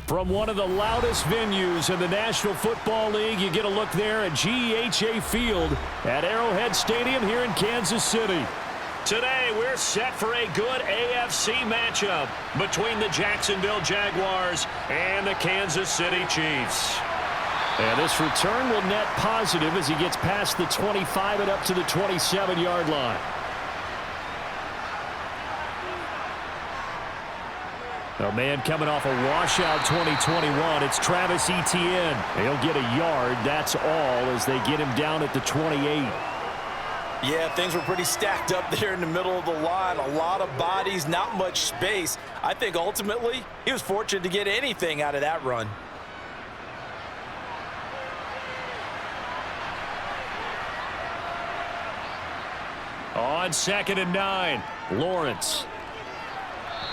From one of the loudest venues in the National Football League, you get a look there at GEHA Field at Arrowhead Stadium here in Kansas City. Today, we're set for a good AFC matchup between the Jacksonville Jaguars and the Kansas City Chiefs. And this return will net positive as he gets past the 25 and up to the 27-yard line. A man coming off a washout 2021, it's Travis Etienne. He'll get a yard, that's all, as they get him down at the 28. Yeah, things were pretty stacked up there in the middle of the line. A lot of bodies, not much space. I think ultimately he was fortunate to get anything out of that run. On 2nd and 9, Lawrence.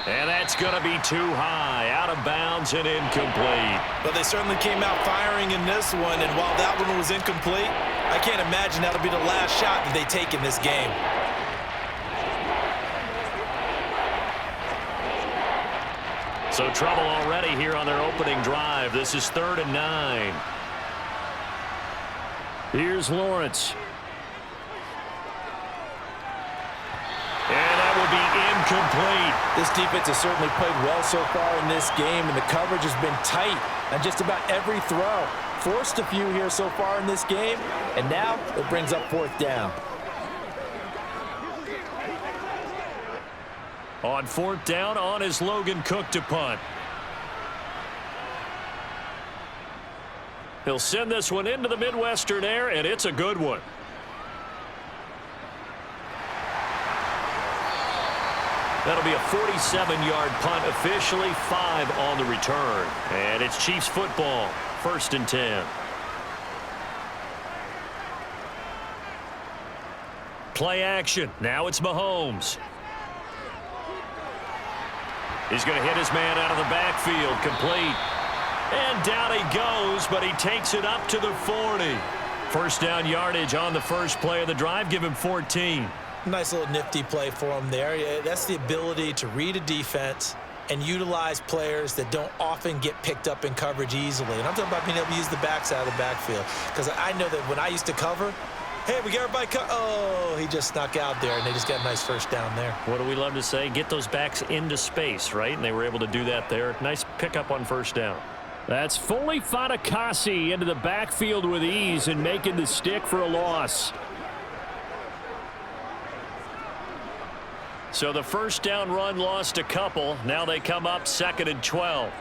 And that's going to be too high, out of bounds and incomplete. But they certainly came out firing in this one, and while that one was incomplete, I can't imagine that'll be the last shot that they take in this game. So trouble already here on their opening drive. This is 3rd and 9. Here's Lawrence. And that will be incomplete. This defense has certainly played well so far in this game, and the coverage has been tight on just about every throw. Forced a few here so far in this game, and now it brings up 4th down. On 4th down, on is Logan Cook to punt. He'll send this one into the Midwestern air, and it's a good one. That'll be a 47-yard punt, officially 5 on the return. And it's Chiefs football, 1st and 10. Play action. Now it's Mahomes. He's going to hit his man out of the backfield, complete. And down he goes, but he takes it up to the 40. 1st down yardage on the first play of the drive. Give him 14. Nice little nifty play for him there. That's the ability to read a defense and utilize players that don't often get picked up in coverage easily. And I'm talking about being able to use the backs out of the backfield. Because I know that when I used to cover, hey, we got everybody oh, he just snuck out there, and they just got a nice 1st down there. What do we love to say? Get those backs into space, right? And they were able to do that there. Nice pickup on 1st down. That's Foley Fatukasi into the backfield with ease and making the stick for a loss. So the 1st down run lost a couple. Now they come up 2nd and 12.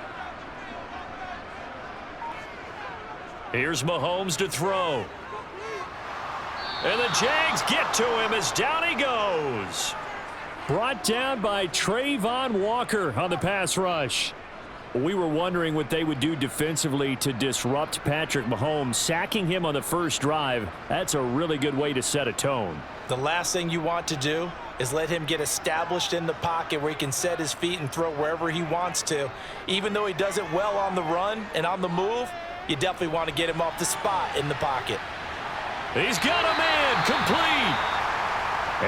Here's Mahomes to throw. And the Jags get to him as down he goes. Brought down by Trayvon Walker on the pass rush. We were wondering what they would do defensively to disrupt Patrick Mahomes. Sacking him on the first drive, that's a really good way to set a tone. The last thing you want to do is let him get established in the pocket where he can set his feet and throw wherever he wants to. Even though he does it well on the run and on the move, you definitely want to get him off the spot in the pocket. He's got him in, complete.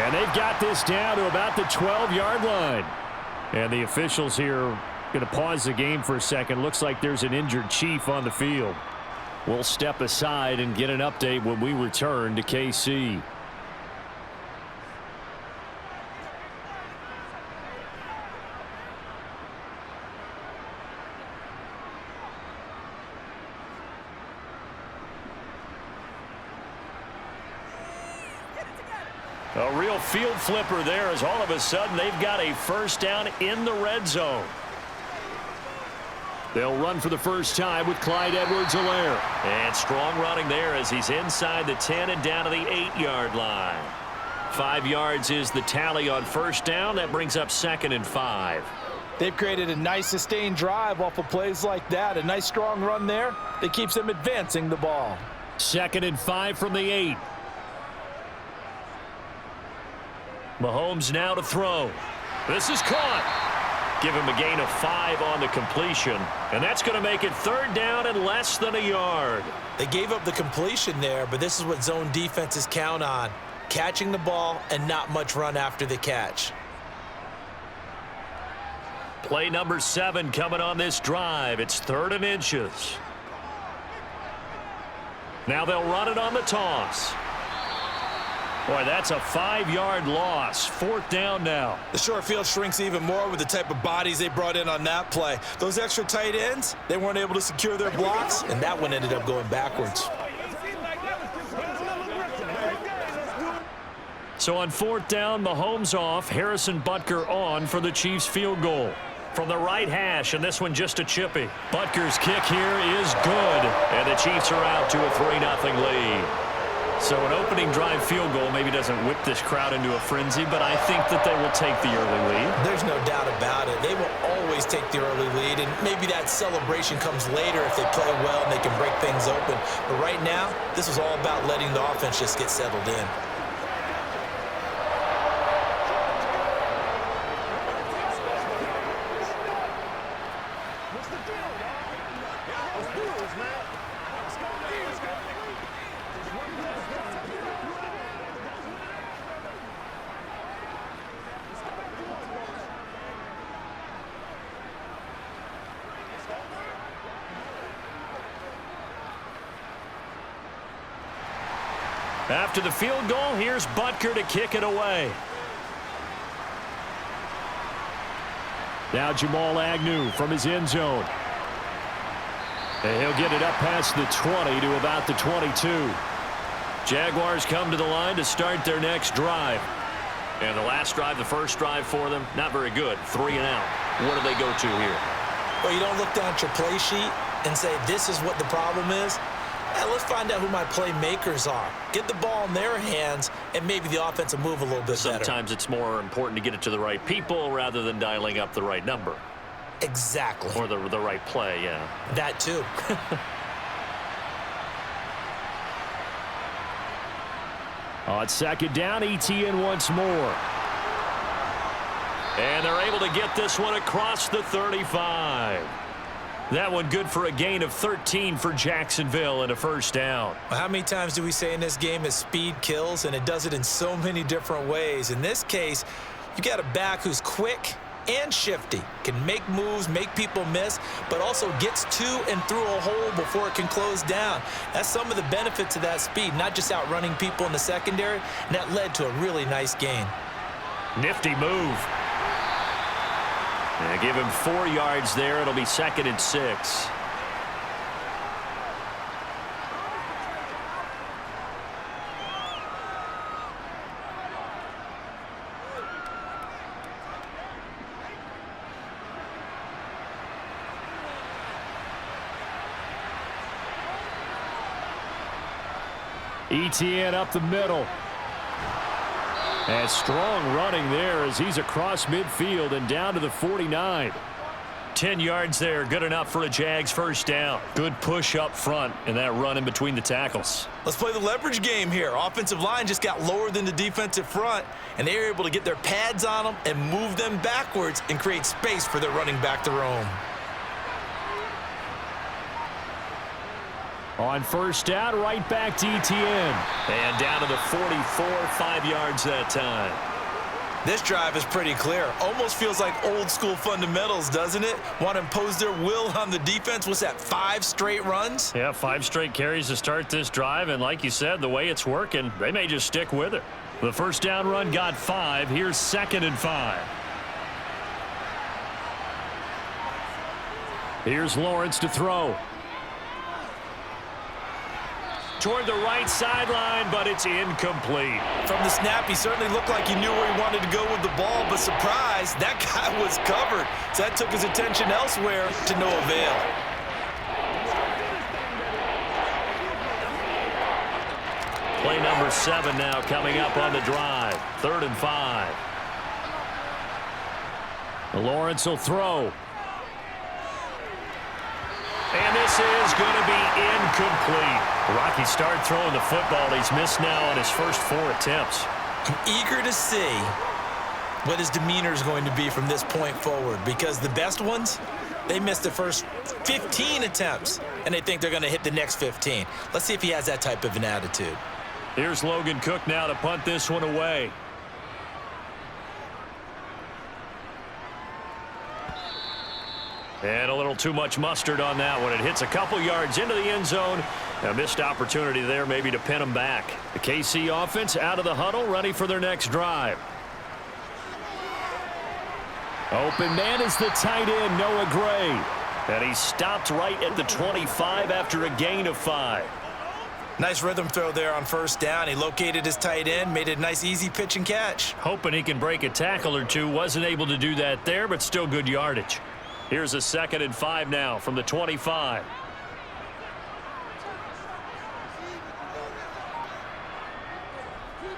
And they've got this down to about the 12-yard line. And the officials here going to pause the game for a second. Looks like there's an injured Chief on the field. We'll step aside and get an update when we return to KC. A real field flipper there as all of a sudden they've got a 1st down in the red zone. They'll run for the first time with Clyde Edwards-Helaire. And strong running there as he's inside the 10 and down to the 8-yard line. 5 yards is the tally on 1st down. That brings up 2nd and 5. They've created a nice sustained drive off of plays like that. A nice strong run there that keeps them advancing the ball. 2nd and 5 from the 8. Mahomes now to throw. This is caught. Give him a gain of 5 on the completion. And that's going to make it 3rd down and less than a yard. They gave up the completion there, but this is what zone defenses count on. Catching the ball and not much run after the catch. Play number 7 coming on this drive. It's 3rd and inches. Now they'll run it on the toss. Boy, that's a 5-yard loss. 4th down now. The short field shrinks even more with the type of bodies they brought in on that play. Those extra tight ends, they weren't able to secure their blocks, and that one ended up going backwards. So on 4th down, Mahomes off, Harrison Butker on for the Chiefs field goal. From the right hash, and this one just a chippy. Butker's kick here is good, and the Chiefs are out to a 3-0 lead. So an opening drive field goal maybe doesn't whip this crowd into a frenzy, but I think that they will take the early lead. There's no doubt about it. They will always take the early lead, and maybe that celebration comes later if they play well and they can break things open. But right now, this is all about letting the offense just get settled in. After the field goal, here's Butker to kick it away. Now Jamal Agnew from his end zone. And he'll get it up past the 20 to about the 22. Jaguars come to the line to start their next drive. And the last drive, the first drive for them, not very good. 3 and out. What do they go to here? Well, you don't look down at your play sheet and say, this is what the problem is. Let's find out who my playmakers are. Get the ball in their hands, and maybe the offense will move a little bit better. Sometimes it's more important to get it to the right people rather than dialing up the right number. Exactly. Or the right play, yeah. That too. On 2nd down, ETN once more. And they're able to get this one across the 35. That one good for a gain of 13 for Jacksonville and a 1st down. Well, how many times do we say in this game is speed kills, and it does it in so many different ways. In this case, you got a back who's quick and shifty, can make moves, make people miss, but also gets to and through a hole before it can close down. That's some of the benefits of that speed, not just outrunning people in the secondary, and that led to a really nice gain. Nifty move. And give him 4 yards there. It'll be 2nd and 6. ETN up the middle. And strong running there as he's across midfield and down to the 49. 10 yards there, good enough for a Jags 1st down. Good push up front and that run in between the tackles. Let's play the leverage game here. Offensive line just got lower than the defensive front, and they were able to get their pads on them and move them backwards and create space for their running back to roam. On 1st down, right back to ETN. And down to the 44, 5 yards that time. This drive is pretty clear. Almost feels like old school fundamentals, doesn't it? Want to impose their will on the defense. What's that, 5 straight runs? Yeah, 5 straight carries to start this drive. And like you said, the way it's working, they may just stick with it. The 1st down run got 5. Here's 2nd and 5. Here's Lawrence to throw. Toward the right sideline, but it's incomplete. From the snap, he certainly looked like he knew where he wanted to go with the ball, but surprise, that guy was covered. So that took his attention elsewhere to no avail. Play number 7 now coming up on the drive. 3rd and 5. Lawrence will throw. And this is going to be incomplete. Rocky start throwing the football. He's missed now on his first 4 attempts. I'm eager to see what his demeanor is going to be from this point forward, because the best ones, they missed the first 15 attempts, and they think they're going to hit the next 15. Let's see if he has that type of an attitude. Here's Logan Cook now to punt this one away. And a little too much mustard on that one. It hits a couple yards into the end zone. A missed opportunity there maybe to pin them back. The KC offense out of the huddle, ready for their next drive. Open man is the tight end, Noah Gray. And he stopped right at the 25 after a gain of 5. Nice rhythm throw there on first down. He located his tight end, made it a nice easy pitch and catch. Hoping he can break a tackle or two. Wasn't able to do that there, but still good yardage. Here's a 2nd and 5 now from the 25.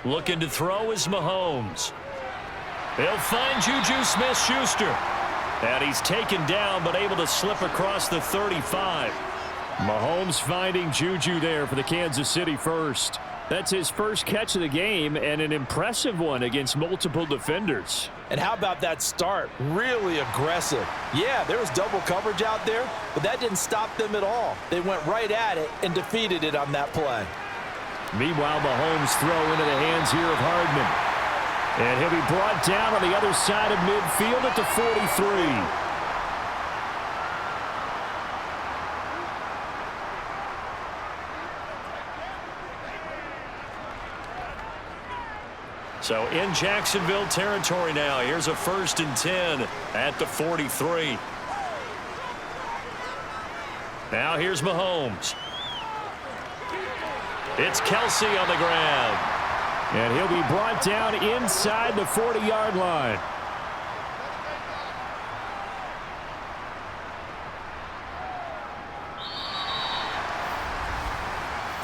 Looking to throw is Mahomes. He'll find Juju Smith-Schuster. And he's taken down but able to slip across the 35. Mahomes finding Juju there for the Kansas City first. That's his first catch of the game and an impressive one against multiple defenders. And how about that start? Really aggressive. Yeah, there was double coverage out there, but that didn't stop them at all. They went right at it and defeated it on that play. Meanwhile, Mahomes throw into the hands here of Hardman. And he'll be brought down on the other side of midfield at the 43. So in Jacksonville territory now. Here's a 1st and 10 at the 43. Now here's Mahomes. It's Kelsey on the ground. And he'll be brought down inside the 40-yard line.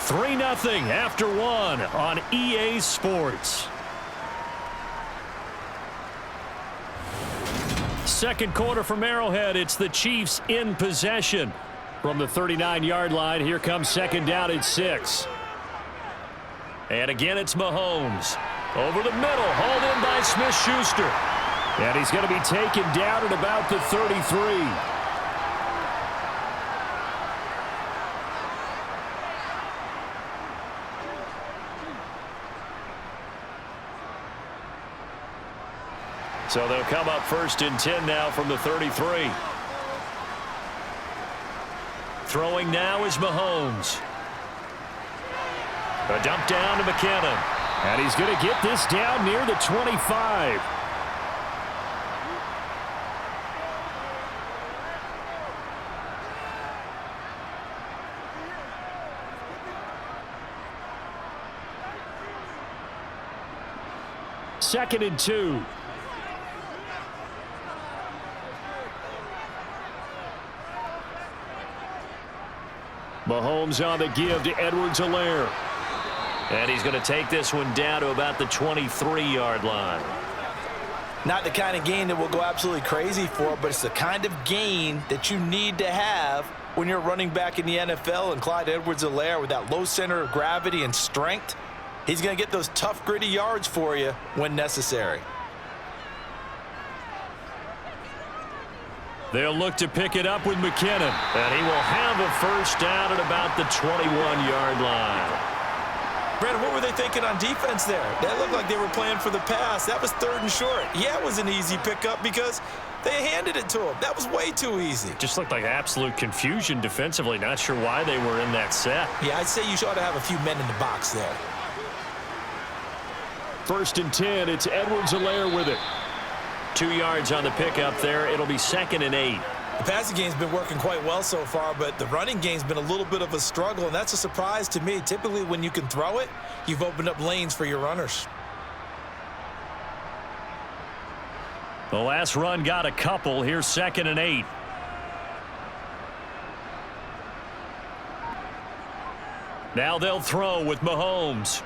Three 3-0 after 1 on EA Sports. Second quarter from Arrowhead. It's the Chiefs in possession. From the 39-yard line, here comes 2nd down and 6. And again, it's Mahomes. Over the middle, hauled in by Smith-Schuster. And he's going to be taken down at about the 33. So they'll come up 1st and 10 now from the 33. Throwing now is Mahomes. A dump down to McKinnon. And he's going to get this down near the 25. Second and 2. Mahomes on the give to Edwards-Helaire. And he's going to take this one down to about the 23-yard line. Not the kind of gain that we'll go absolutely crazy for, but it's the kind of gain that you need to have when you're running back in the NFL. And Clyde Edwards-Helaire, with that low center of gravity and strength, he's going to get those tough, gritty yards for you when necessary. They'll look to pick it up with McKinnon. And he will have a first down at about the 21-yard line. Brandon, what were they thinking on defense there? That looked like they were playing for the pass. That was 3rd and short. Yeah, it was an easy pickup because they handed it to him. That was way too easy. Just looked like absolute confusion defensively. Not sure why they were in that set. Yeah, I'd say you ought to have a few men in the box there. 1st and 10. It's Edwards-Helaire with it. 2 yards on the pickup there. It'll be 2nd and 8. The passing game's been working quite well so far, but the running game's been a little bit of a struggle, and that's a surprise to me. Typically, when you can throw it, you've opened up lanes for your runners. The last run got a couple. Here's 2nd and 8. Now they'll throw with Mahomes.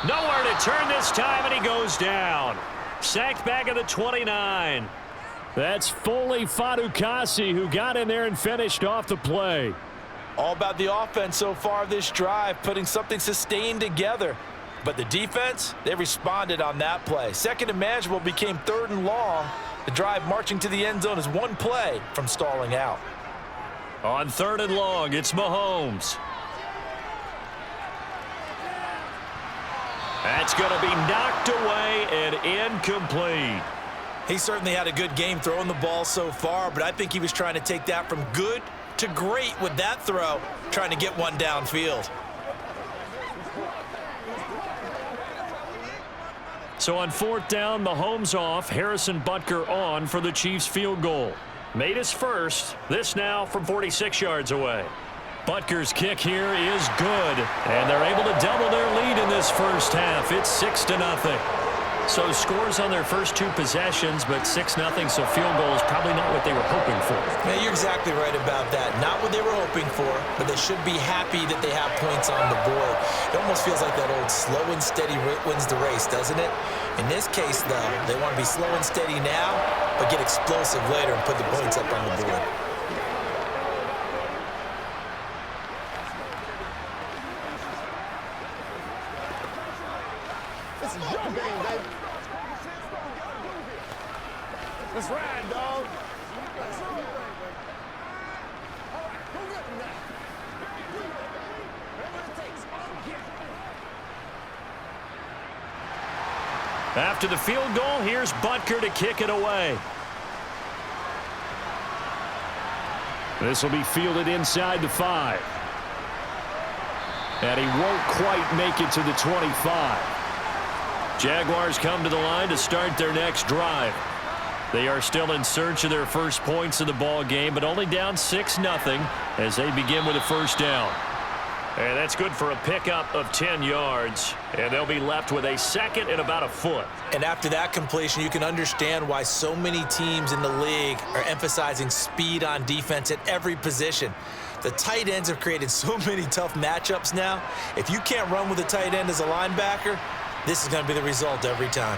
Nowhere to turn this time, and he goes down. Sacked back at the 29. That's Foley Fatukasi who got in there and finished off the play. All about the offense so far this drive, putting something sustained together. But the defense, they responded on that play. 2nd and manageable became 3rd and long. The drive marching to the end zone is one play from stalling out. On 3rd and long, it's Mahomes. That's going to be knocked away and incomplete. He certainly had a good game throwing the ball so far, but I think he was trying to take that from good to great with that throw, trying to get one downfield. So on 4th down, Mahomes off, Harrison Butker on for the Chiefs field goal. Made his first, this now from 46 yards away. Butker's kick here is good, and they're able to double their lead in this first half. It's 6-0. So scores on their first 2 possessions, but 6-0, so field goal is probably not what they were hoping for. Yeah, you're exactly right about that. Not what they were hoping for, but they should be happy that they have points on the board. It almost feels like that old slow and steady wins the race, doesn't it? In this case, though, they want to be slow and steady now, but get explosive later and put the points up on the board. This is your game, baby. Let's ride, dog. After the field goal, here's Butker to kick it away. This will be fielded inside the 5. And he won't quite make it to the 25. Jaguars come to the line to start their next drive. They are still in search of their first points of the ball game, but only down 6-0 as they begin with a first down. And that's good for a pickup of 10 yards. And they'll be left with a second and about a foot. And after that completion, you can understand why so many teams in the league are emphasizing speed on defense at every position. The tight ends have created so many tough matchups now. If you can't run with a tight end as a linebacker, this is going to be the result every time.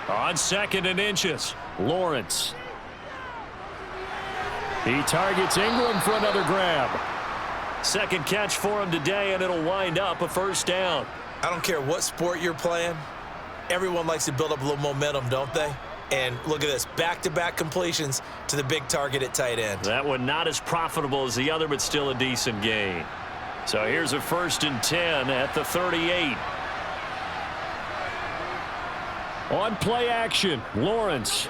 On 2nd and inches, Lawrence. He targets Ingram for another grab. Second catch for him today, and it'll wind up a first down. I don't care what sport you're playing. Everyone likes to build up a little momentum, don't they? And look at this, back-to-back completions to the big target at tight end. That one not as profitable as the other, but still a decent gain. So here's a 1st and 10 at the 38. On play action, Lawrence.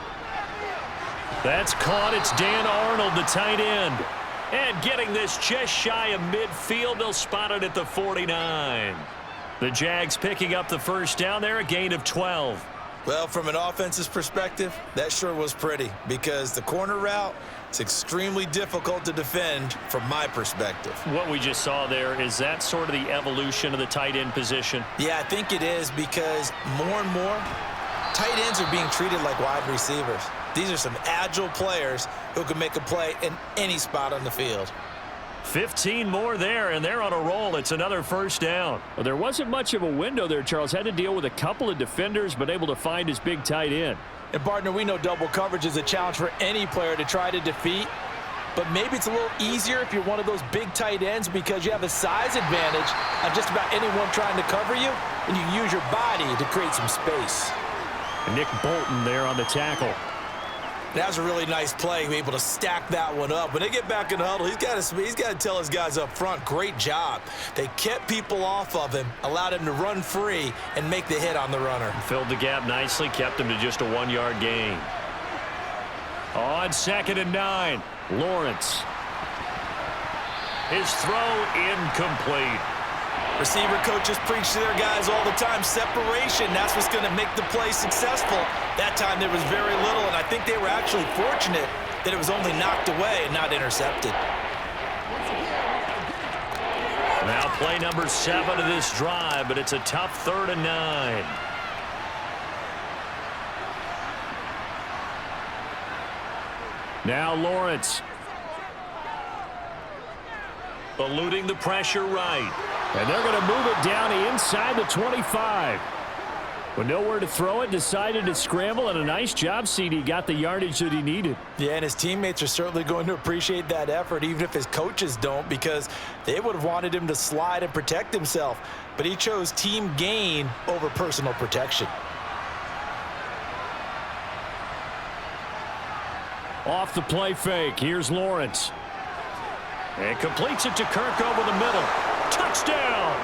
That's caught. It's Dan Arnold, the tight end. And getting this just shy of midfield, they'll spot it at the 49. The Jags picking up the first down there, a gain of 12. Well, from an offensive perspective, that sure was pretty because the corner route is extremely difficult to defend from my perspective. What we just saw there, is that sort of the evolution of the tight end position? Yeah, I think it is because more and more, tight ends are being treated like wide receivers. These are some agile players who can make a play in any spot on the field. 15 more there, and they're on a roll. It's another first down. Well, there wasn't much of a window there, Charles. Had to deal with a couple of defenders, but able to find his big tight end. And, partner, we know double coverage is a challenge for any player to try to defeat. But maybe it's a little easier if you're one of those big tight ends because you have a size advantage on just about anyone trying to cover you, and you can use your body to create some space. Nick Bolton there on the tackle. That was a really nice play, able to stack that one up. When they get back in the huddle, he's got to tell his guys up front, great job. They kept people off of him, allowed him to run free and make the hit on the runner. Filled the gap nicely, kept him to just a 1-yard gain. On 2nd and 9, Lawrence. His throw incomplete. Receiver coaches preach to their guys all the time, separation, that's what's going to make the play successful. That time there was very little, and I think they were actually fortunate that it was only knocked away and not intercepted. Now play number 7 of this drive, but it's a tough 3rd and 9. Now Lawrence. Eluding the pressure right. And they're going to move it down inside the 25. With nowhere to throw it, decided to scramble, and a nice job, CD. Got the yardage that he needed. Yeah, and his teammates are certainly going to appreciate that effort, even if his coaches don't, because they would have wanted him to slide and protect himself. But he chose team gain over personal protection. Off the play fake. Here's Lawrence. And completes it to Kirk over the middle. Touchdown!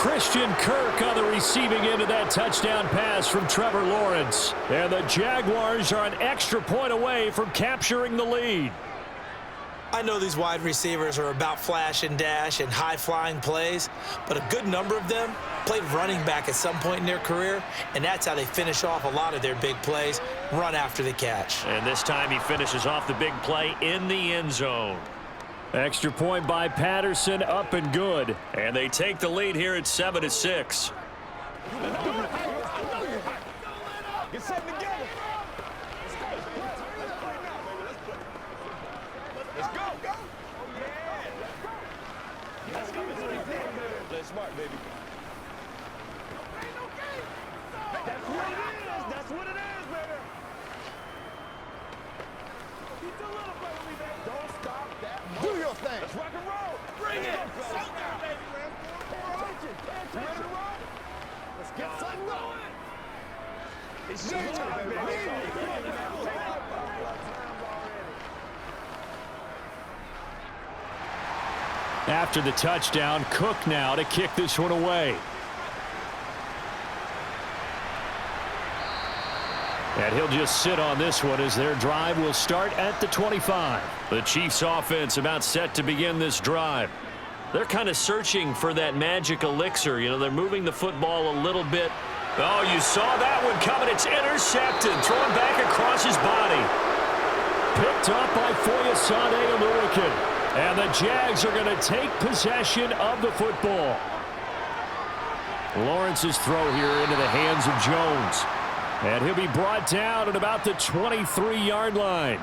Christian Kirk on the receiving end of that touchdown pass from Trevor Lawrence. And the Jaguars are an extra point away from capturing the lead. I know these wide receivers are about flash and dash and high-flying plays, but a good number of them played running back at some point in their career, and that's how they finish off a lot of their big plays, run after the catch. And this time he finishes off the big play in the end zone. Extra point by Patterson, up and good. And they take the lead here at 7-6. Get something together. Let's go. Play smart, baby. That's what it is. That's what it is, baby. Keep the little play with me, baby. Don't stop that. Do your thing. Let's rock and roll. Bring it. Showdown, baby. Ready to roll? Let's get something going. It's showtime, baby. After the touchdown, Cook now to kick this one away. And he'll just sit on this one as their drive will start at the 25. The Chiefs offense about set to begin this drive. They're kind of searching for that magic elixir. You know, they're moving the football a little bit. Oh, you saw that one coming. It's intercepted. Thrown back across his body. Picked up by Foyesade Oluwakin. And the Jags are going to take possession of the football. Lawrence's throw here into the hands of Jones. And he'll be brought down at about the 23-yard line.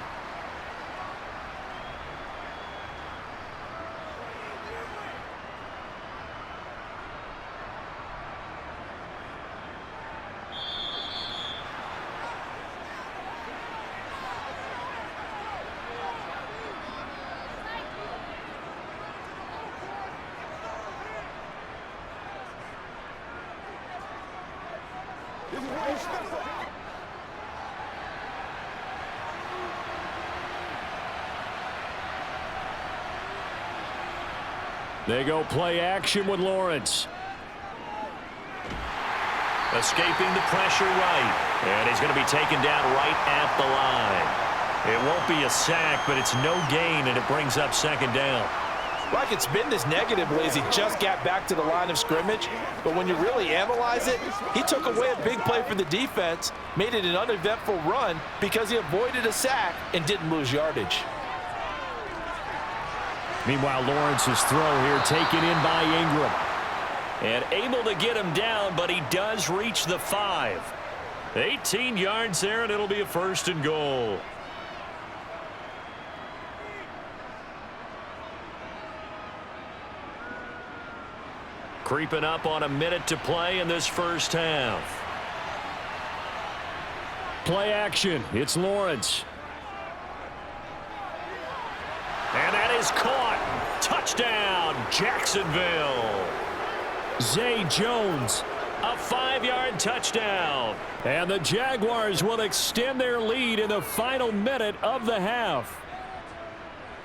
This is where you step up. They go play action with Lawrence. Escaping the pressure right. And he's going to be taken down right at the line. It won't be a sack, but it's no gain, and it brings up second down. Well, I could spin this negatively as he just got back to the line of scrimmage, but when you really analyze it, he took away a big play for the defense, made it an uneventful run because he avoided a sack and didn't lose yardage. Meanwhile, Lawrence's throw here taken in by Ingram. And able to get him down, but he does reach the 5. 18 yards there, and it'll be a first and goal. Creeping up on a minute to play in this first half. Play action. It's Lawrence. And that is caught. Touchdown, Jacksonville. Zay Jones, a 5-yard touchdown. And the Jaguars will extend their lead in the final minute of the half.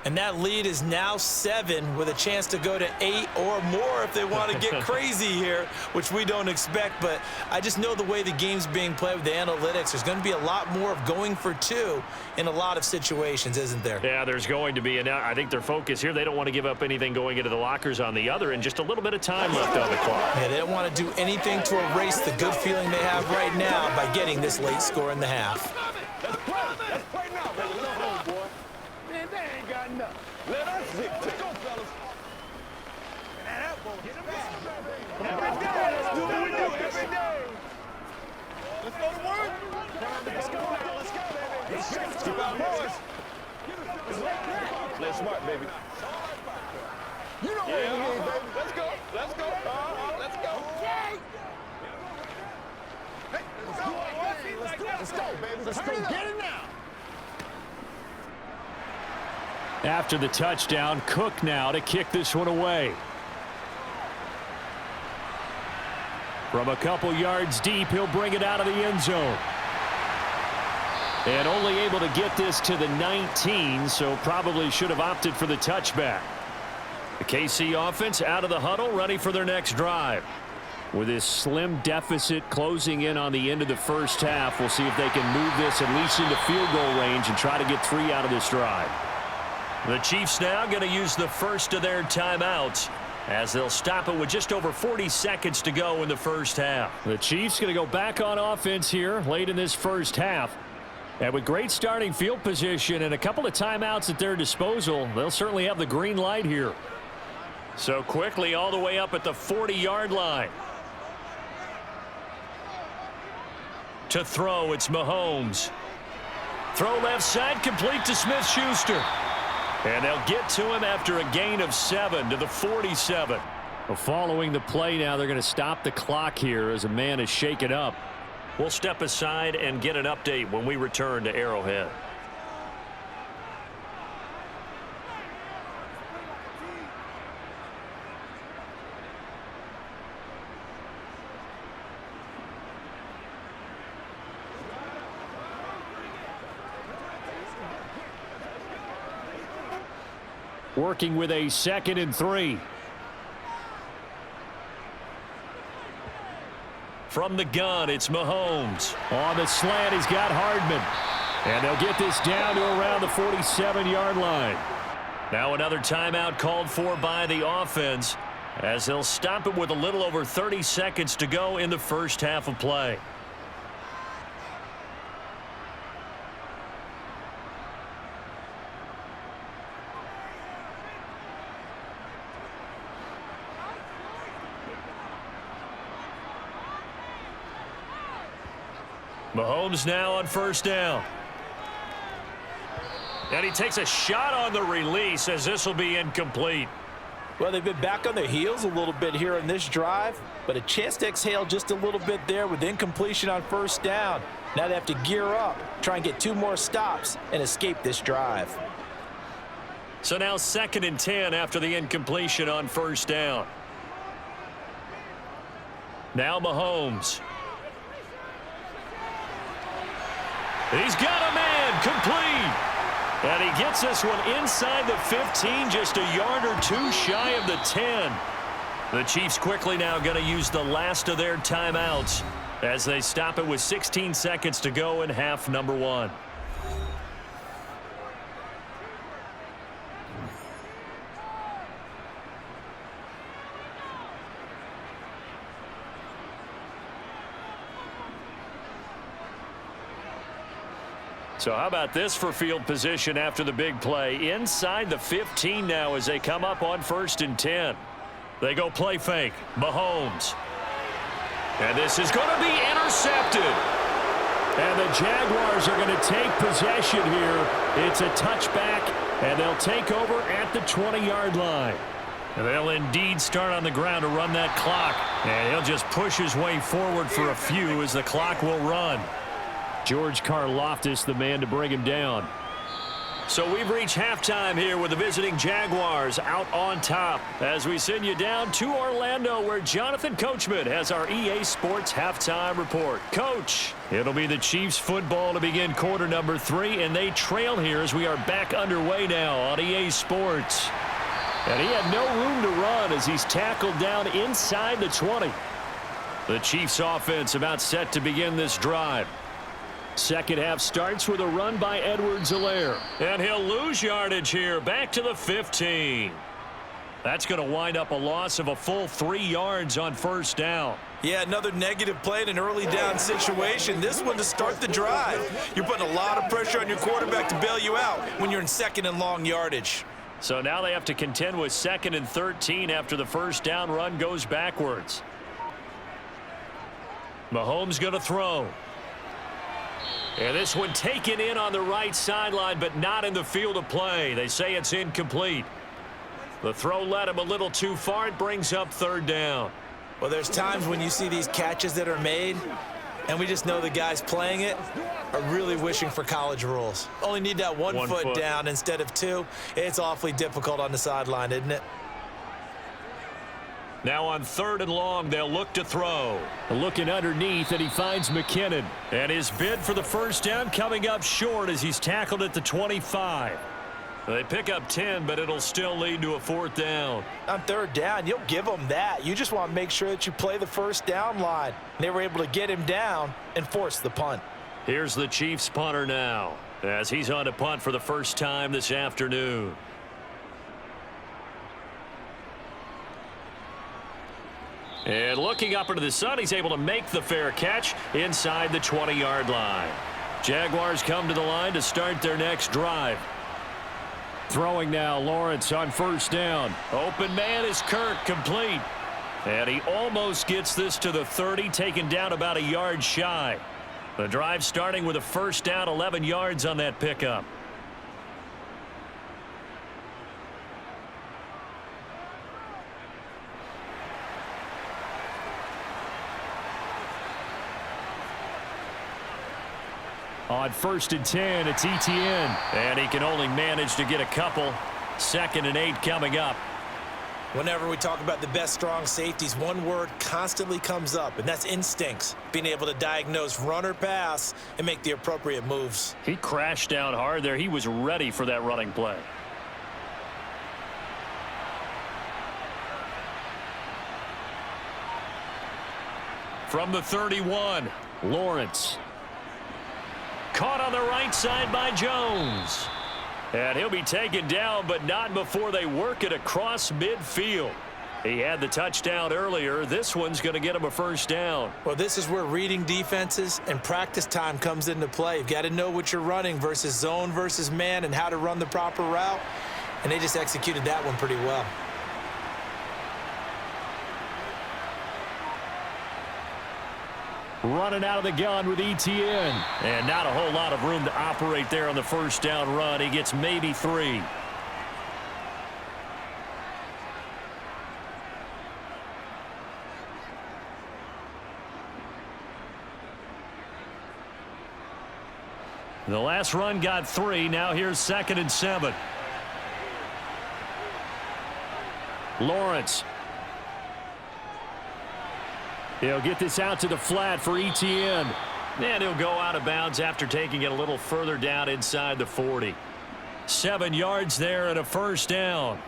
And that lead is now 7 with a chance to go to 8 or more if they want to get crazy here, which we don't expect. But I just know the way the game's being played with the analytics, there's going to be a lot more of going for 2 in a lot of situations, isn't there? Yeah, there's going to be. And I think their focus here, they don't want to give up anything going into the lockers on the other, and just a little bit of time left on the clock. Yeah, they don't want to do anything to erase the good feeling they have right now by getting this late score in the half. Let's play. Let's play now, baby. Let's go, boy. Man, they ain't got enough. Let us zip. Let's go, fellas. Every day, let's do what we do. Every day. Let's go to work. Let's go now. Let's go, baby. Keep our boys. Play smart, baby. You know what we need, baby. Let's go. Let's go. Let's go. Hey, let's go, baby. Let's go. Get it now. After the touchdown, Cook now to kick this one away. From a couple yards deep, he'll bring it out of the end zone. And only able to get this to the 19, so probably should have opted for the touchback. The KC offense out of the huddle, ready for their next drive. With this slim deficit closing in on the end of the first half, we'll see if they can move this at least into field goal range and try to get 3 out of this drive. The Chiefs now going to use the first of their timeouts as they'll stop it with just over 40 seconds to go in the first half. The Chiefs going to go back on offense here late in this first half. And with great starting field position and a couple of timeouts at their disposal, they'll certainly have the green light here. So quickly all the way up at the 40-yard line. To throw, it's Mahomes. Throw left side, complete to Smith-Schuster. And they'll get to him after a gain of 7 to the 47. Well, following the play now, they're going to stop the clock here as a man is shaken up. We'll step aside and get an update when we return to Arrowhead. Working with a 2nd and 3. From the gun, it's Mahomes. On the slant, he's got Hardman. And they'll get this down to around the 47-yard line. Now another timeout called for by the offense as they'll stop it with a little over 30 seconds to go in the first half of play. Mahomes now on first down. And he takes a shot on the release as this will be incomplete. Well, they've been back on their heels a little bit here in this drive, but a chance to exhale just a little bit there with incompletion on first down. Now they have to gear up, try and get 2 more stops and escape this drive. So now 2nd and 10 after the incompletion on first down. Now Mahomes. He's got a man, complete. And he gets this one inside the 15, just a yard or 2 shy of the 10. The Chiefs quickly now going to use the last of their timeouts as they stop it with 16 seconds to go in half number 1. So how about this for field position after the big play? Inside the 15 now as they come up on 1st and 10. They go play fake. Mahomes. And this is going to be intercepted. And the Jaguars are going to take possession here. It's a touchback, and they'll take over at the 20-yard line. And they'll indeed start on the ground to run that clock. And he'll just push his way forward for a few as the clock will run. George Karlaftis, the man to bring him down. So we've reached halftime here with the visiting Jaguars out on top as we send you down to Orlando where Jonathan Coachman has our EA Sports halftime report. Coach, it'll be the Chiefs football to begin quarter number 3, and they trail here as we are back underway now on EA Sports. And he had no room to run as he's tackled down inside the 20. The Chiefs offense about set to begin this drive. Second half starts with a run by Edwards-Helaire. And he'll lose yardage here, back to the 15. That's going to wind up a loss of a full 3 yards on first down. Yeah, another negative play in an early down situation. This one to start the drive. You're putting a lot of pressure on your quarterback to bail you out when you're in 2nd and long yardage. So now they have to contend with 2nd and 13 after the first down run goes backwards. Mahomes going to throw. And this one taken in on the right sideline, but not in the field of play. They say it's incomplete. The throw led him a little too far. It brings up 3rd down. Well, there's times when you see these catches that are made, and we just know the guys playing it are really wishing for college rules. Only need that one foot down instead of 2. It's awfully difficult on the sideline, isn't it? Now on 3rd and long, they'll look to throw. Looking underneath, and he finds McKinnon. And his bid for the first down coming up short as he's tackled at the 25. They pick up 10, but it'll still lead to a 4th down. On 3rd down, you'll give them that. You just want to make sure that you play the first down line. They were able to get him down and force the punt. Here's the Chiefs punter now, as he's on to punt for the first time this afternoon. And looking up into the sun, he's able to make the fair catch inside the 20-yard line. Jaguars come to the line to start their next drive. Throwing now, Lawrence on 1st down. Open man is Kirk, complete. And he almost gets this to the 30, taken down about a yard shy. The drive starting with a 1st down, 11 yards on that pickup. On 1st and 10, it's Etienne. And he can only manage to get a couple. 2nd and 8 coming up. Whenever we talk about the best strong safeties, one word constantly comes up, and that's instincts. Being able to diagnose run or pass and make the appropriate moves. He crashed down hard there. He was ready for that running play. From the 31, Lawrence. Caught on the right side by Jones. And he'll be taken down, but not before they work it across midfield. He had the touchdown earlier. This one's going to get him a 1st down. Well, this is where reading defenses and practice time comes into play. You've got to know what you're running versus zone versus man and how to run the proper route. And they just executed that one pretty well. Running out of the gun with Etienne. And not a whole lot of room to operate there on the 1st down run. He gets maybe 3. The last run got 3. Now here's 2nd and 7. Lawrence. He'll get this out to the flat for Etienne. And he'll go out of bounds after taking it a little further down inside the 40. 7 yards there and a 1st down.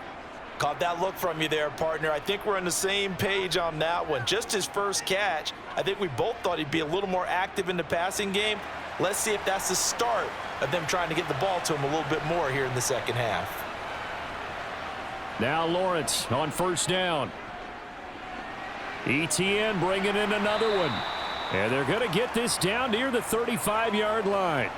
Caught that look from you there, partner. I think we're on the same page on that one. Just his first catch, I think we both thought he'd be a little more active in the passing game. Let's see if that's the start of them trying to get the ball to him a little bit more here in the 2nd half. Now Lawrence on 1st down. Etienne bringing in another one. And they're going to get this down near the 35-yard line.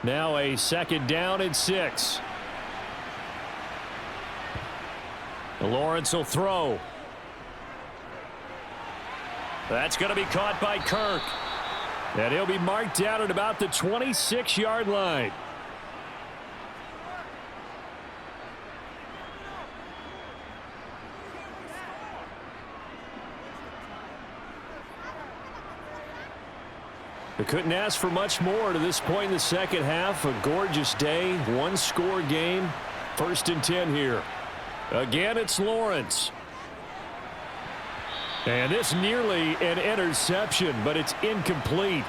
Now a 2nd down and 6. Lawrence will throw. That's going to be caught by Kirk. And he'll be marked down at about the 26-yard line. They couldn't ask for much more to this point in the 2nd half. A gorgeous day, 1-score game. 1st and 10 here. Again, it's Lawrence. And this nearly an interception, but it's incomplete.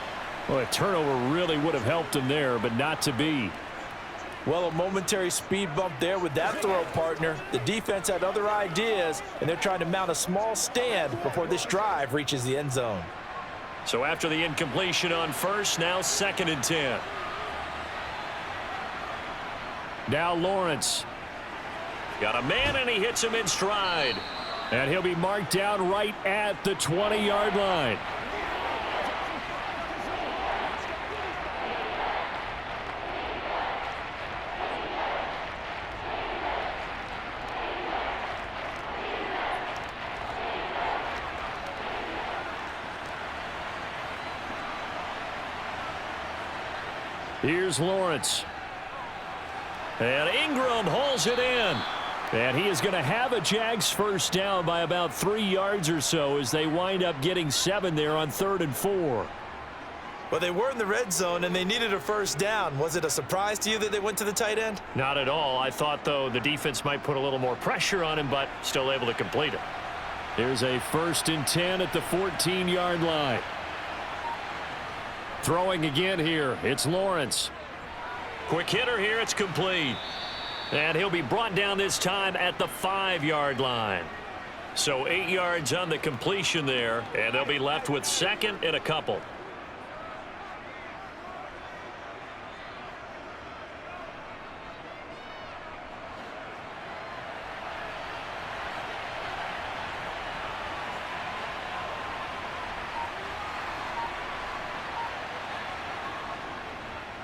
Well, a turnover really would have helped him there, but not to be. Well, a momentary speed bump there with that throw, partner. The defense had other ideas, and they're trying to mount a small stand before this drive reaches the end zone. So after the incompletion on 1st, now 2nd and 10. Now Lawrence. Got a man, and he hits him in stride. And he'll be marked down right at the 20-yard line. Here's Lawrence. And Ingram hauls it in. And he is going to have a Jags 1st down by about 3 yards or so as they wind up getting 7 there on 3rd and 4. Well, they were in the red zone, and they needed a first down. Was it a surprise to you that they went to the tight end? Not at all. I thought, though, the defense might put a little more pressure on him, but still able to complete it. Here's a 1st and 10 at the 14-yard line. Throwing again here, it's Lawrence. Quick hitter here, it's complete. And he'll be brought down this time at the 5-yard line. So 8 yards on the completion there, and they'll be left with 2nd and a couple.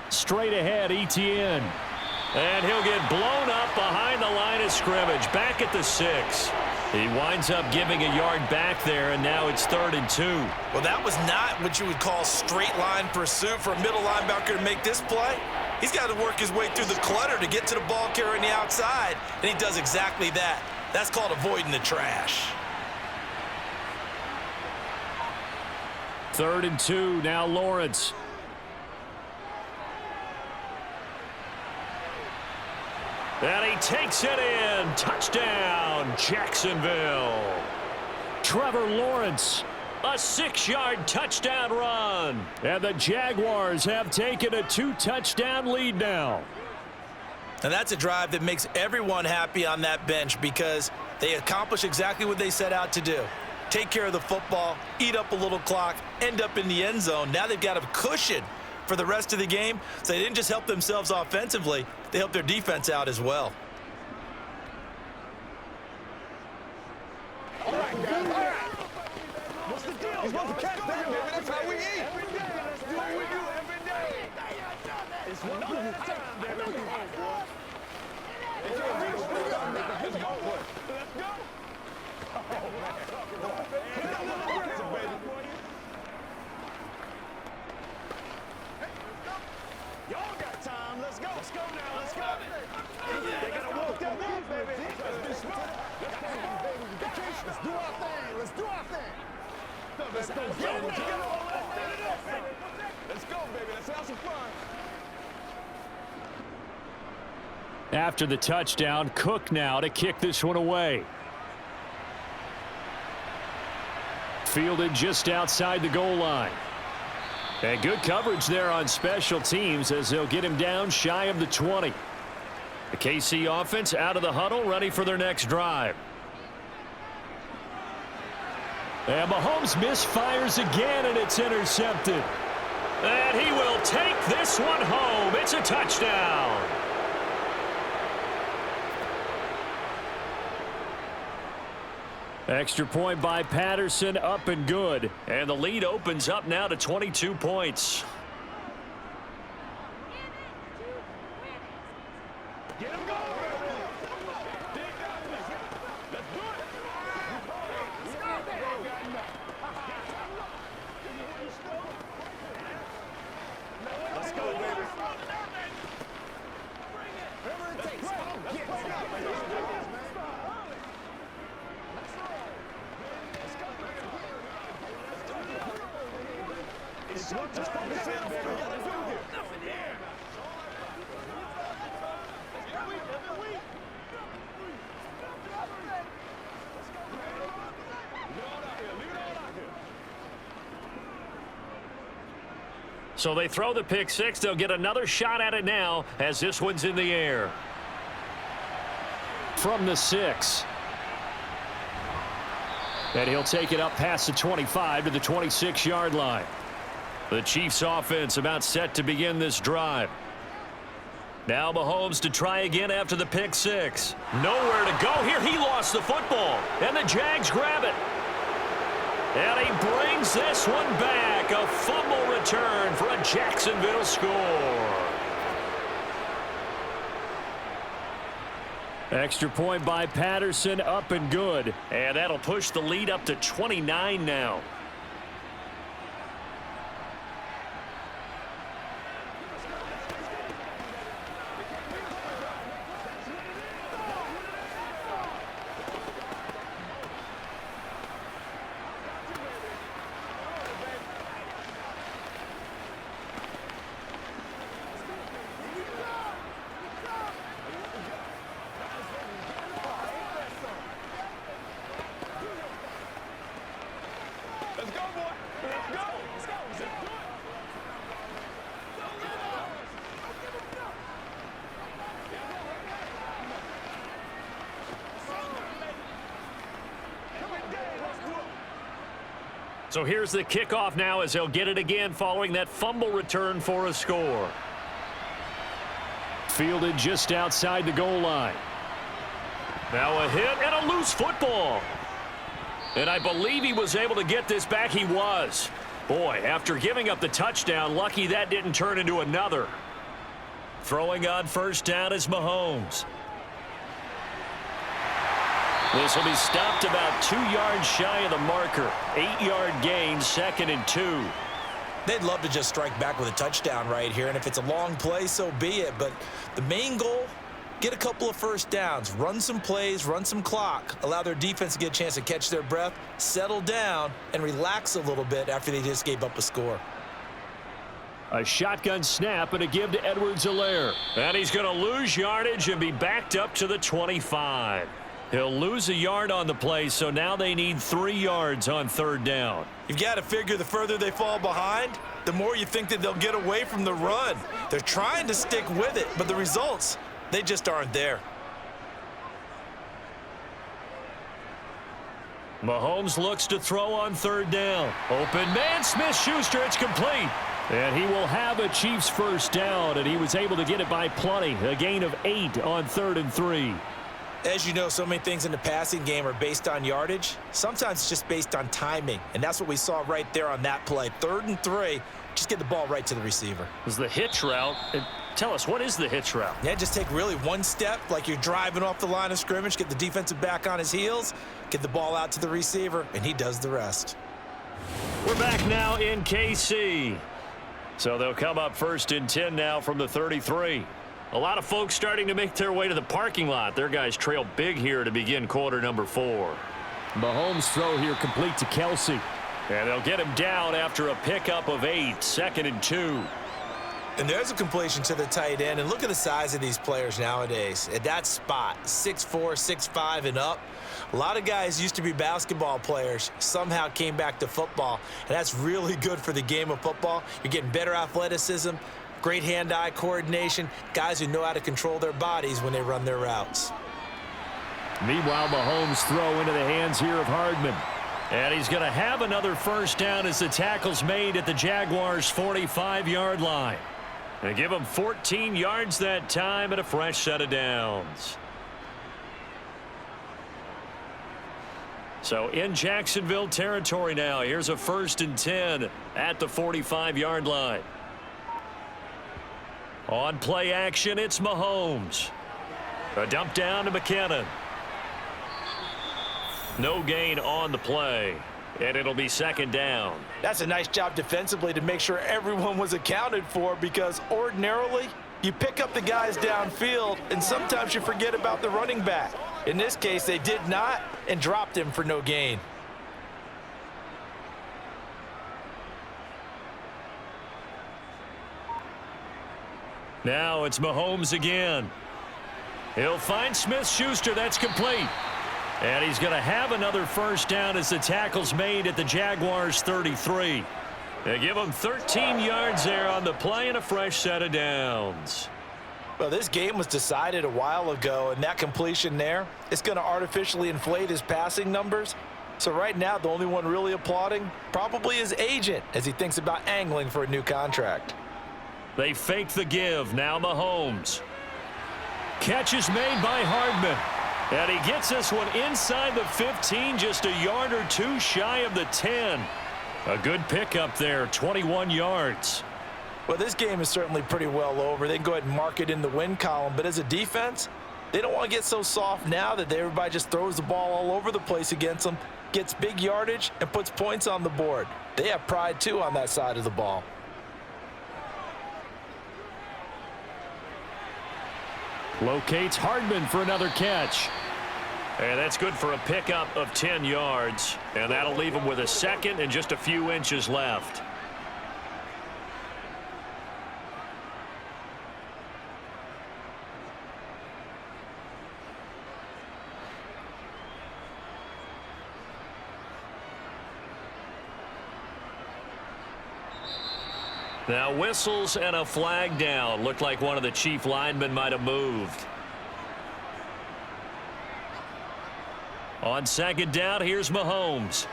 Straight ahead, Etienne. And he'll get blown up behind the line of scrimmage, back at the 6. He winds up giving a yard back there, and now it's 3rd and 2. Well, that was not what you would call straight line pursuit for a middle linebacker to make this play. He's got to work his way through the clutter to get to the ball carrier on the outside, and he does exactly that. That's called avoiding the trash. 3rd and 2, now Lawrence. And he takes it in. Touchdown, Jacksonville. Trevor Lawrence. A 6-yard touchdown run. And the Jaguars have taken a 2-touchdown lead now. And that's a drive that makes everyone happy on that bench because they accomplish exactly what they set out to do. Take care of the football, eat up a little clock, end up in the end zone. Now they've got a cushion for the rest of the game. So they didn't just help themselves offensively, they helped their defense out as well. All right, guys, all right. What's the deal? You're supposed to catch that, baby. That's how we eat. Every day. Let's do what we do every day. It's one time, baby. Come on, boy. Let's go. Let's go. Oh, man. Put that little aggressive, baby. Y'all got time. Let's go. Let's go now. Let's go. They got to walk that walk, baby. Let's be smart. Let's do our thing. Let's do our thing. Let's go. Let's go, baby. Let's have some fun. After the touchdown, Cook now to kick this one away. Fielded just outside the goal line. And good coverage there on special teams as they'll get him down shy of the 20. The KC offense out of the huddle, ready for their next drive. And Mahomes misfires again, and it's intercepted. And he will take this one home. It's a touchdown. Extra point by Patterson, up and good. And the lead opens up now to 22 points. Get him going. Let's do it. Let's go, baby. Whatever it takes. Just focus in, baby. Nothing here. So they throw the pick six. They'll get another shot at it now as this one's in the air. From the 6. And he'll take it up past the 25 to the 26-yard line. The Chiefs offense about set to begin this drive. Now Mahomes to try again after the pick six. Nowhere to go here. He lost the football. And the Jags grab it. And he brings this one back. A fumble return for a Jacksonville score. Extra point by Patterson, up and good. And that'll push the lead up to 29 now. So here's the kickoff now as they'll get it again following that fumble return for a score. Fielded just outside the goal line. Now a hit and a loose football. And I believe he was able to get this back. He was. Boy, after giving up the touchdown, lucky that didn't turn into another. Throwing on first down is Mahomes. This will be stopped about 2 yards shy of the marker. 8-yard gain, 2nd and 2. They'd love to just strike back with a touchdown right here, and if it's a long play, so be it. But the main goal, get a couple of first downs, run some plays, run some clock, allow their defense to get a chance to catch their breath, settle down, and relax a little bit after they just gave up a score. A shotgun snap and a give to Edwards-Helaire. And he's going to lose yardage and be backed up to the 25. He'll lose a yard on the play, so now they need 3 yards on 3rd down. You've got to figure the further they fall behind, the more you think that they'll get away from the run. They're trying to stick with it, but the results, they just aren't there. Mahomes looks to throw on 3rd down. Open man, Smith-Schuster, it's complete. And he will have a Chiefs first down, and he was able to get it by plenty. A gain of 8 on 3rd and 3. As you know, so many things in the passing game are based on yardage. Sometimes it's just based on timing, and that's what we saw right there on that play. 3rd and 3, just get the ball right to the receiver. It was the hitch route. Tell us, what is the hitch route? Yeah, just take really one step like you're driving off the line of scrimmage, get the defensive back on his heels, get the ball out to the receiver, and he does the rest. We're back now in KC. So they'll come up 1st and 10 now from the 33. A lot of folks starting to make their way to the parking lot. Their guys trail big here to begin quarter number 4. Mahomes' throw here complete to Kelsey. And they'll get him down after a pickup of 8, 2nd and 2. And there's a completion to the tight end. And look at the size of these players nowadays. At that spot, 6'4", 6'5", and up. A lot of guys used to be basketball players, somehow came back to football. And that's really good for the game of football. You're getting better athleticism, great hand-eye coordination, guys who know how to control their bodies when they run their routes. Meanwhile, Mahomes' throw into the hands here of Hardman. And he's going to have another first down as the tackle's made at the Jaguars' 45-yard line. They give him 14 yards that time and a fresh set of downs. So in Jacksonville territory now, here's a 1st and 10 at the 45-yard line. On play action, it's Mahomes. A dump down to McKinnon. No gain on the play, and it'll be 2nd down. That's a nice job defensively to make sure everyone was accounted for, because ordinarily you pick up the guys downfield and sometimes you forget about the running back. In this case, they did not and dropped him for no gain. Now it's Mahomes again. He'll find Smith-Schuster. That's complete. And he's going to have another first down as the tackle's made at the Jaguars' 33. They give him 13 yards there on the play and a fresh set of downs. Well, this game was decided a while ago, and that completion there, it's going to artificially inflate his passing numbers. So right now, the only one really applauding probably his agent as he thinks about angling for a new contract. They fake the give. Now Mahomes. Catch is made by Hardman. And he gets this one inside the 15, just a yard or 2 shy of the 10. A good pickup there, 21 yards. Well, this game is certainly pretty well over. They can go ahead and mark it in the win column. But as a defense, they don't want to get so soft now that everybody just throws the ball all over the place against them, gets big yardage, and puts points on the board. They have pride, too, on that side of the ball. Locates Hardman for another catch. And that's good for a pickup of 10 yards. And that'll leave him with a 2nd and just a few inches left. Now whistles and a flag down. Looked like one of the Chief linemen might have moved. On 2nd down, here's Mahomes.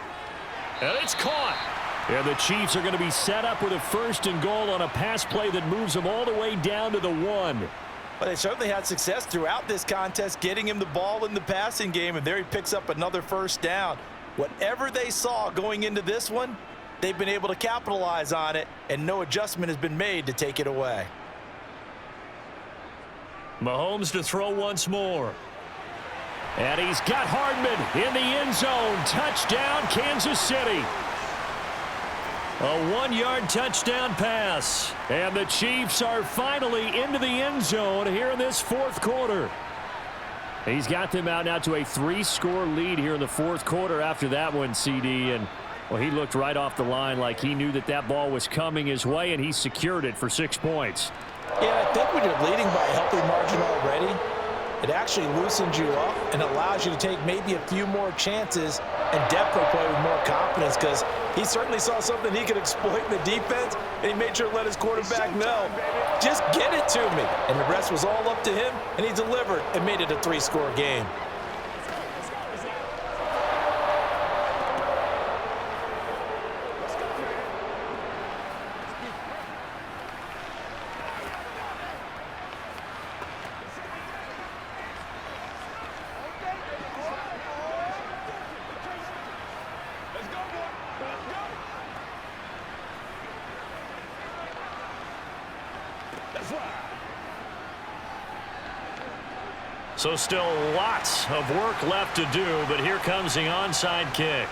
And it's caught. And the Chiefs are going to be set up with a 1st and goal on a pass play that moves them all the way down to the 1. Well, they certainly had success throughout this contest, getting him the ball in the passing game, and there he picks up another 1st down. Whatever they saw going into this one, they've been able to capitalize on it, and no adjustment has been made to take it away. Mahomes to throw once more. And he's got Hardman in the end zone. Touchdown, Kansas City. A 1-yard touchdown pass. And the Chiefs are finally into the end zone here in this 4th quarter. He's got them out now to a 3-score lead here in the 4th quarter after that one, CD. And, well, he looked right off the line like he knew that that ball was coming his way, and he secured it for 6 points. Yeah, I think when you're leading by a healthy margin already, it actually loosens you up and allows you to take maybe a few more chances and definitely play with more confidence, because he certainly saw something he could exploit in the defense, and he made sure to let his quarterback know, just get it to me. And the rest was all up to him, and he delivered and made it a 3-score game. So still lots of work left to do, but here comes the onside kick.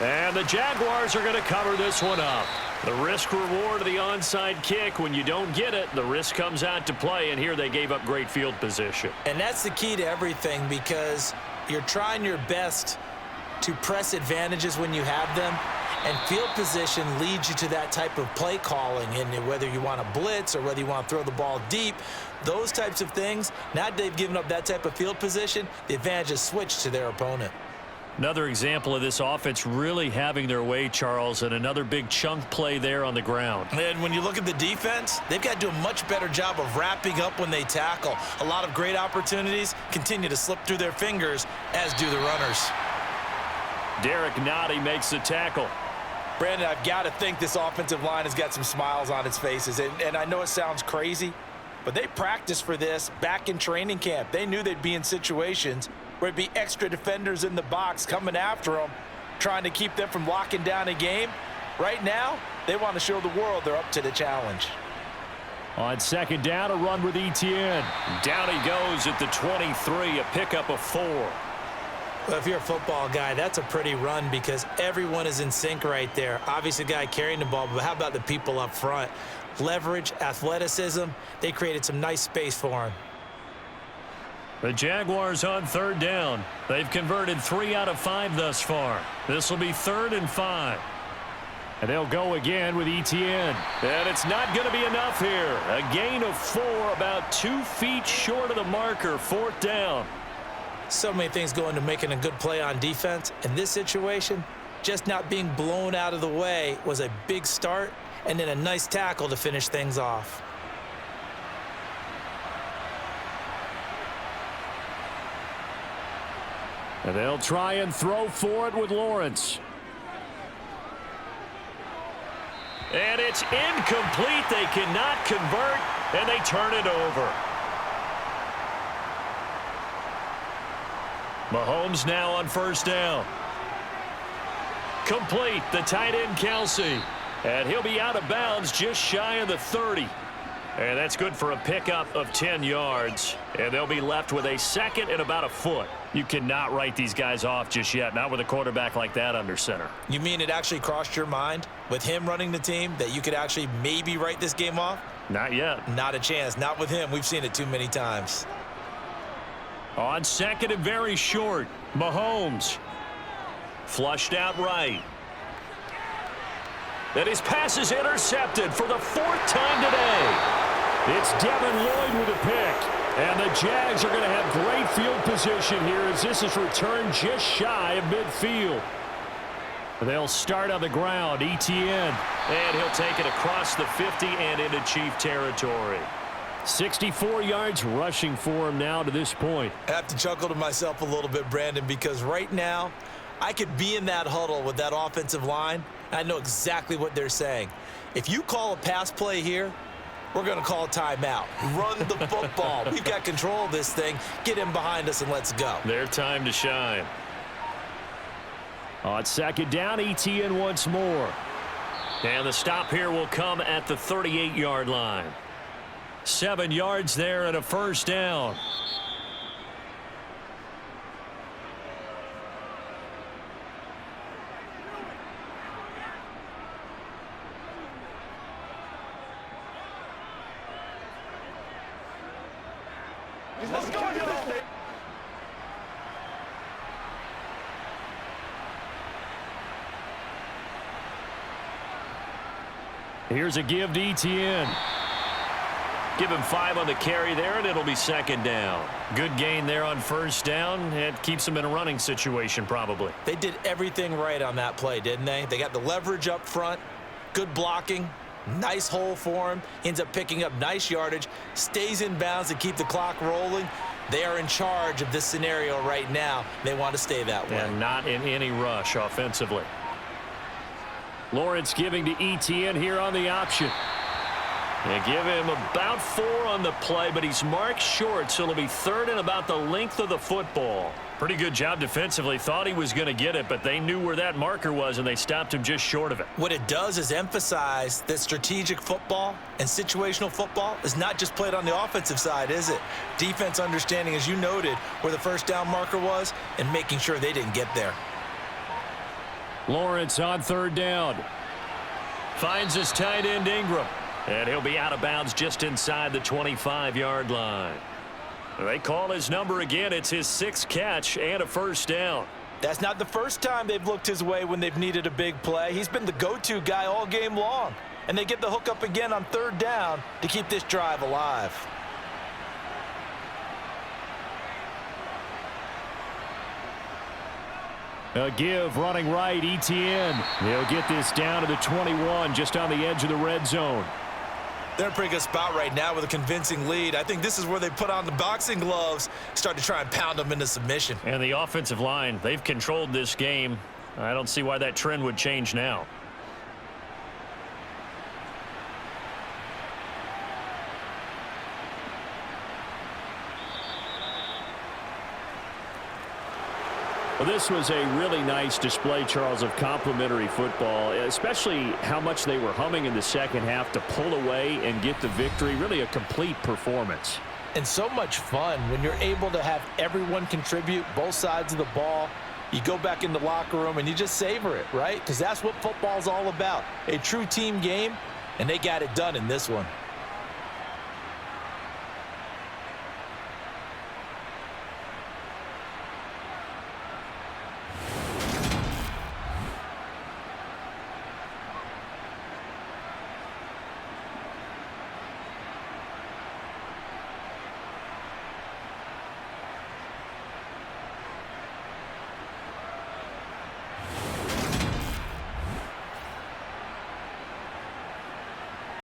And the Jaguars are going to cover this one up. The risk reward of the onside kick, when you don't get it, the risk comes out to play, and here they gave up great field position. And that's the key to everything, because you're trying your best to press advantages when you have them, and field position leads you to that type of play calling. And whether you want to blitz or whether you want to throw the ball deep, those types of things, now that they've given up that type of field position, the advantage is switched to their opponent. Another example of this offense really having their way, Charles, and another big chunk play there on the ground. And when you look at the defense, they've got to do a much better job of wrapping up when they tackle. A lot of great opportunities continue to slip through their fingers, as do the runners. Derek Nottie makes the tackle. Brandon, I've got to think this offensive line has got some smiles on its faces. And I know it sounds crazy, but they practiced for this back in training camp. They knew they'd be in situations where there'd be extra defenders in the box coming after them, trying to keep them from locking down a game. Right now, they want to show the world they're up to the challenge. On 2nd down, a run with Etienne. Down he goes at the 23, a pickup of 4. Well, if you're a football guy, that's a pretty run, because everyone is in sync right there. Obviously, the guy carrying the ball, but how about the people up front? Leverage, athleticism, they created some nice space for him. The Jaguars on 3rd down. They've converted 3 out of 5 thus far. This will be 3rd and 5. And they'll go again with Etienne. And it's not going to be enough here. A gain of 4, about 2 feet short of the marker, 4th down. So many things go into making a good play on defense. In this situation, just not being blown out of the way was a big start, and then a nice tackle to finish things off. And they'll try and throw for it with Lawrence. And it's incomplete. They cannot convert, and they turn it over. Mahomes now on 1st down. Complete, the tight end Kelsey. And he'll be out of bounds just shy of the 30. And that's good for a pickup of 10 yards. And they'll be left with a 2nd and about a foot. You cannot write these guys off just yet, not with a quarterback like that under center. You mean it actually crossed your mind, with him running the team, that you could actually maybe write this game off? Not yet. Not a chance. Not with him. We've seen it too many times. On 2nd and very short, Mahomes. Flushed out right. And his pass is intercepted for the 4th time today. It's Devin Lloyd with a pick. And the Jags are going to have great field position here as this is returned just shy of midfield. They'll start on the ground, Etienne. And he'll take it across the 50 and into Chief territory. 64 yards rushing for him now to this point. I have to chuckle to myself a little bit, Brandon, because right now I could be in that huddle with that offensive line. I know exactly what they're saying. If you call a pass play here, we're going to call a timeout. Run the football. We've got control of this thing. Get in behind us and let's go. Their time to shine. On second down, ETN once more. And the stop here will come at the 38-yard line. 7 yards there and a first down. Let's go. Here's a give to ETN. Give him 5 on the carry there, and it'll be second down. Good gain there on first down. It keeps them in a running situation probably. They did everything right on that play, didn't they? They got the leverage up front, good blocking, nice hole for him, ends up picking up nice yardage, stays in bounds to keep the clock rolling. They are in charge of this scenario right now. They want to stay that way. And not in any rush offensively. Lawrence giving to ETN here on the option. They give him about 4 on the play, but he's marked short, so it'll be third and about the length of the football. Pretty good job defensively. Thought he was going to get it, but they knew where that marker was, and they stopped him just short of it. What it does is emphasize that strategic football and situational football is not just played on the offensive side, is it? Defense understanding, as you noted, where the first down marker was and making sure they didn't get there. Lawrence on third down. Finds his tight end Ingram. And he'll be out of bounds just inside the 25-yard line. They call his number again. It's his 6th catch and a first down. That's not the first time they've looked his way when they've needed a big play. He's been the go-to guy all game long. And they get the hook up again on third down to keep this drive alive. A give running right, ETN. They'll get this down to the 21, just on the edge of the red zone. They're in a pretty good spot right now with a convincing lead. I think this is where they put on the boxing gloves, start to try and pound them into submission. And the offensive line, they've controlled this game. I don't see why that trend would change now. Well, this was a really nice display, Charles, of complimentary football, especially how much they were humming in the second half to pull away and get the victory. Really a complete performance. And so much fun when you're able to have everyone contribute, both sides of the ball. You go back in the locker room and you just savor it, right? Because that's what football's all about. A true team game, and they got it done in this one.